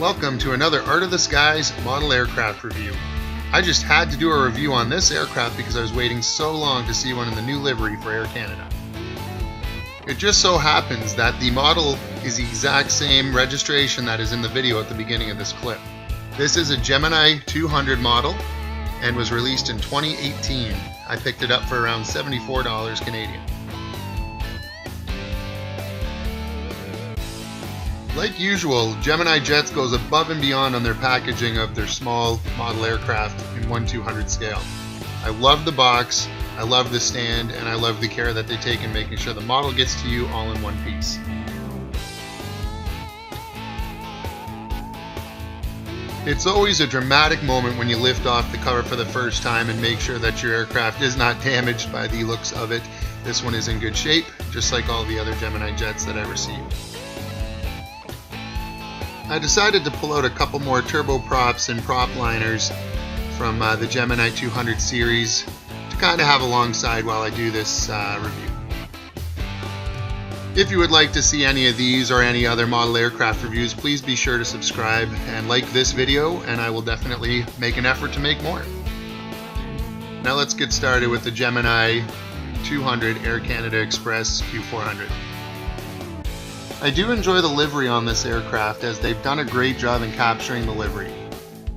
Welcome to another Art of the Skies model aircraft review. I just had to do a review on this aircraft because I was waiting so long to see one in the new livery for Air Canada. It just so happens that the model is the exact same registration that is in the video at the beginning of this clip. This is a Gemini200 model and was released in 2018. I picked it up for around $74 Canadian. Like usual, Gemini Jets goes above and beyond on their packaging of their small model aircraft in 1/200 scale. I love the box, I love the stand, and I love the care that they take in making sure the model gets to you all in one piece. It's always a dramatic moment when you lift off the cover for the first time and make sure that your aircraft is not damaged by the looks of it. This one is in good shape, just like all the other Gemini Jets that I received. I decided to pull out a couple more turboprops and prop liners from the Gemini200 series to kind of have alongside while I do this review. If you would like to see any of these or any other model aircraft reviews, please be sure to subscribe and like this video, and I will definitely make an effort to make more. Now let's get started with the Gemini200 Air Canada Express Q400. I do enjoy the livery on this aircraft, as they've done a great job in capturing the livery.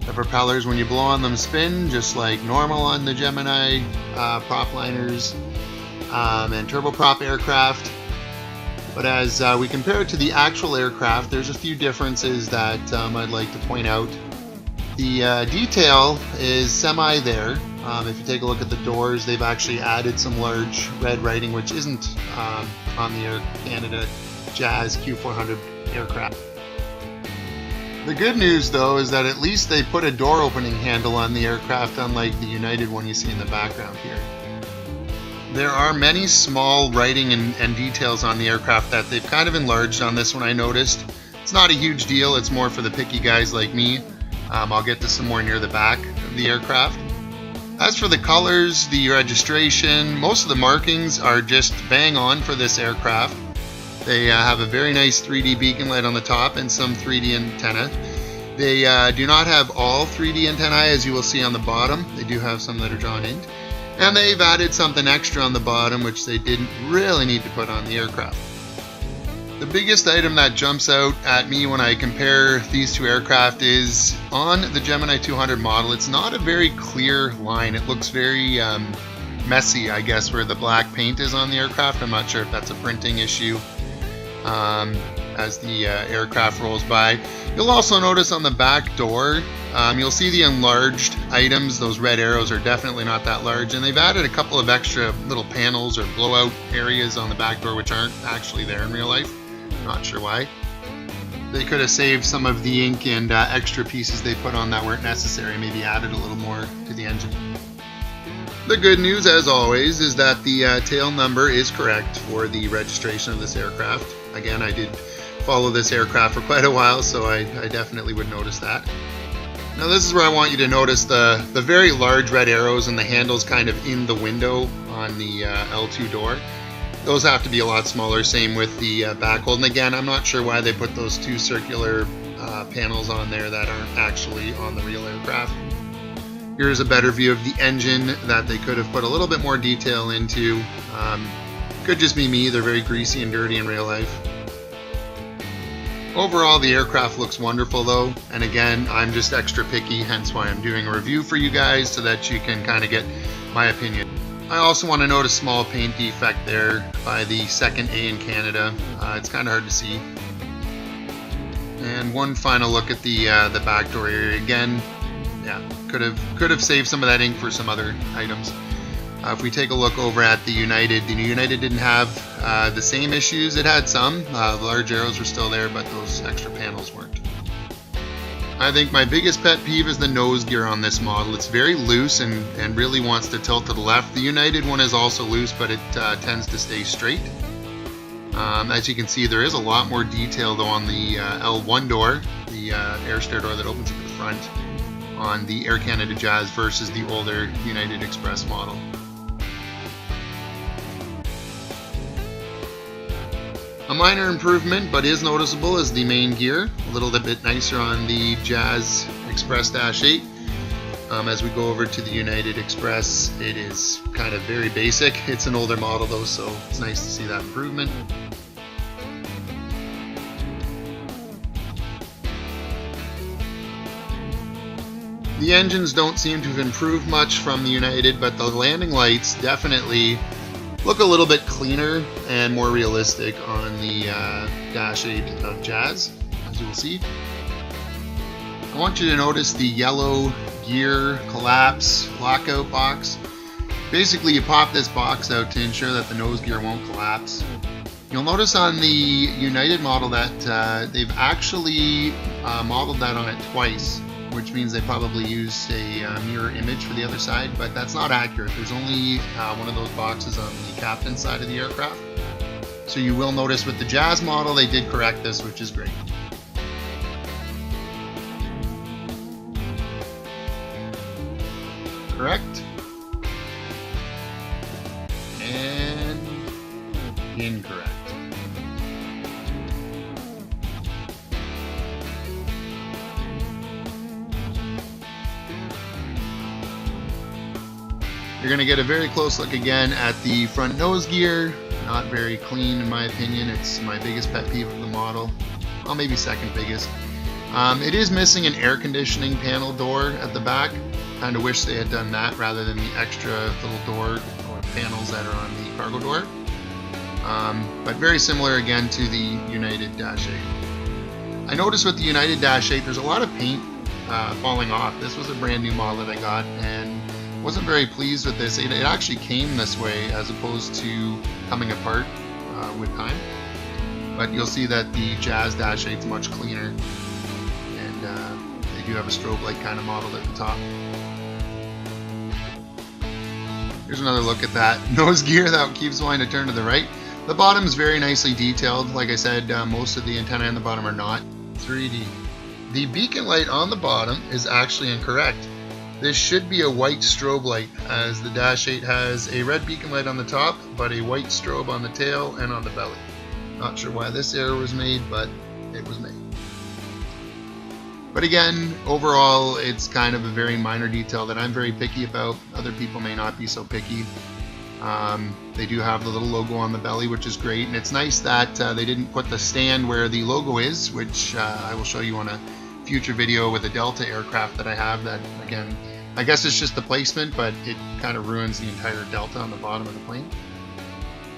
The propellers, when you blow on them, spin just like normal on the Gemini prop liners and turboprop aircraft. But as we compare it to the actual aircraft, there's a few differences that I'd like to point out. The detail is semi there. If you take a look at the doors, they've actually added some large red writing, which isn't on the Air Canada Jazz Q400 aircraft. The good news though is that at least they put a door opening handle on the aircraft, unlike the United one you see in the background here. There are many small writing and details on the aircraft that they've kind of enlarged on this one, I noticed. It's not a huge deal, it's more for the picky guys like me. I'll get to some more near the back of the aircraft. As for the colors, the registration, most of the markings are just bang on for this aircraft. They have a very nice 3D beacon light on the top and some 3D antenna. They do not have all 3D antennae, as you will see on the bottom. They do have some that are drawn in. And they've added something extra on the bottom, which they didn't really need to put on the aircraft. The biggest item that jumps out at me when I compare these two aircraft is on the Gemini200 model, it's not a very clear line. It looks very messy, I guess, where the black paint is on the aircraft. I'm not sure if that's a printing issue. As the aircraft rolls by. You'll also notice on the back door, you'll see the enlarged items. Those red arrows are definitely not that large, and they've added a couple of extra little panels or blowout areas on the back door which aren't actually there in real life. Not sure why. They could have saved some of the ink and extra pieces they put on that weren't necessary, maybe added a little more to the engine. The good news, as always, is that the tail number is correct for the registration of this aircraft. Again, I did follow this aircraft for quite a while, so I definitely would notice that. Now this is where I want you to notice the very large red arrows and the handles kind of in the window on the L2 door. Those have to be a lot smaller, same with the back hold. And again, I'm not sure why they put those two circular panels on there that aren't actually on the real aircraft. Here's a better view of the engine that they could have put a little bit more detail into. Could just be me, they're very greasy and dirty in real life. Overall, the aircraft looks wonderful though, and again, I'm just extra picky, hence why I'm doing a review for you guys so that you can kind of get my opinion. I also want to note a small paint defect there by the second A in Canada. It's kind of hard to see. And one final look at the back door area. Again, yeah, could have saved some of that ink for some other items. If we take a look over at the United didn't have the same issues. It had some. The large arrows were still there, but those extra panels weren't. I think my biggest pet peeve is the nose gear on this model. It's very loose and really wants to tilt to the left. The United one is also loose, but it tends to stay straight. As you can see, there is a lot more detail though on the L1 door, the air stair door that opens at the front, on the Air Canada Jazz versus the older United Express model. A minor improvement, but is noticeable, is the main gear. A little bit nicer on the Jazz Express-8. As we go over to the United Express, it is kind of very basic. It's an older model though, so it's nice to see that improvement. The engines don't seem to have improved much from the United, but the landing lights definitely look a little bit cleaner and more realistic on the Dash 8 of Jazz, as you will see. I want you to notice the yellow gear collapse lockout box. Basically, you pop this box out to ensure that the nose gear won't collapse. You'll notice on the United model that they've actually modeled that on it twice, which means they probably used a mirror image for the other side, but that's not accurate. There's only one of those boxes on the captain's side of the aircraft. So you will notice with the Jazz model, they did correct this, which is great. Correct. And incorrect. You're going to get a very close look again at the front nose gear. Not very clean in my opinion. It's my biggest pet peeve of the model. Well, maybe second biggest. It is missing an air conditioning panel door at the back. Kind of wish they had done that rather than the extra little door or panels that are on the cargo door. But very similar again to the United Dash 8. I noticed with the United Dash 8 there's a lot of paint falling off. This was a brand new model that I got and wasn't very pleased with this. It actually came this way as opposed to coming apart with time. But you'll see that the Jazz Dash 8 is much cleaner, and they do have a strobe light kind of modeled at the top. Here's another look at that nose gear that keeps wanting to turn to the right. The bottom is very nicely detailed. Like I said, most of the antennae on the bottom are not 3D. The beacon light on the bottom is actually incorrect. This should be a white strobe light, as the Dash 8 has a red beacon light on the top, but a white strobe on the tail and on the belly. Not sure why this error was made, but it was made. But again, overall, it's kind of a very minor detail that I'm very picky about. Other people may not be so picky. They do have the little logo on the belly, which is great, and it's nice that they didn't put the stand where the logo is, which I will show you on a future video with a Delta aircraft that I have. That, again, I guess it's just the placement, but it kind of ruins the entire Delta on the bottom of the plane.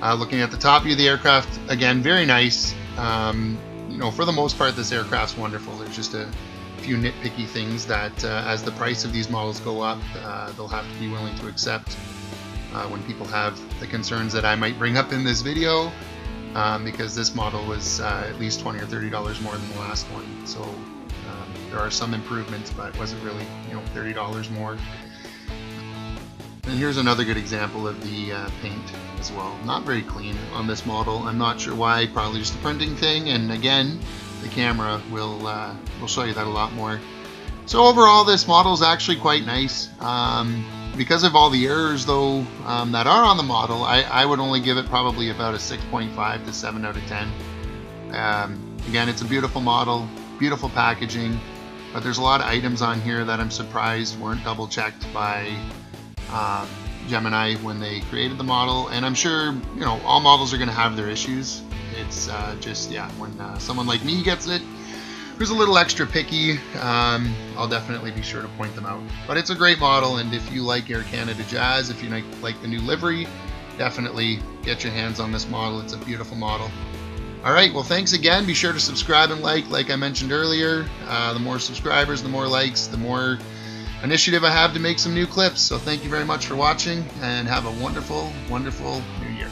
Looking at the top view of the aircraft, again, very nice. You know, for the most part, this aircraft's wonderful. There's just a few nitpicky things that as the price of these models go up, they'll have to be willing to accept when people have the concerns that I might bring up in this video, because this model was at least $20 or $30 more than the last one. So there are some improvements, but it wasn't really, you know, $30 more. And here's another good example of the paint as well. Not very clean on this model. I'm not sure why, probably just a printing thing, and again, the camera will show you that a lot more. So overall, this model is actually quite nice. Because of all the errors though that are on the model, I would only give it probably about a 6.5 to 7 out of 10. Again, it's a beautiful model, beautiful packaging, but there's a lot of items on here that I'm surprised weren't double checked by Gemini when they created the model, and I'm sure, you know, all models are going to have their issues. It's just, yeah, when someone like me gets it, who's a little extra picky, I'll definitely be sure to point them out. But it's a great model, and if you like Air Canada Jazz, if you like the new livery, definitely get your hands on this model. It's a beautiful model. Alright, well, thanks again. Be sure to subscribe and like I mentioned earlier. The more subscribers, the more likes, the more initiative I have to make some new clips. So thank you very much for watching, and have a wonderful, wonderful new year.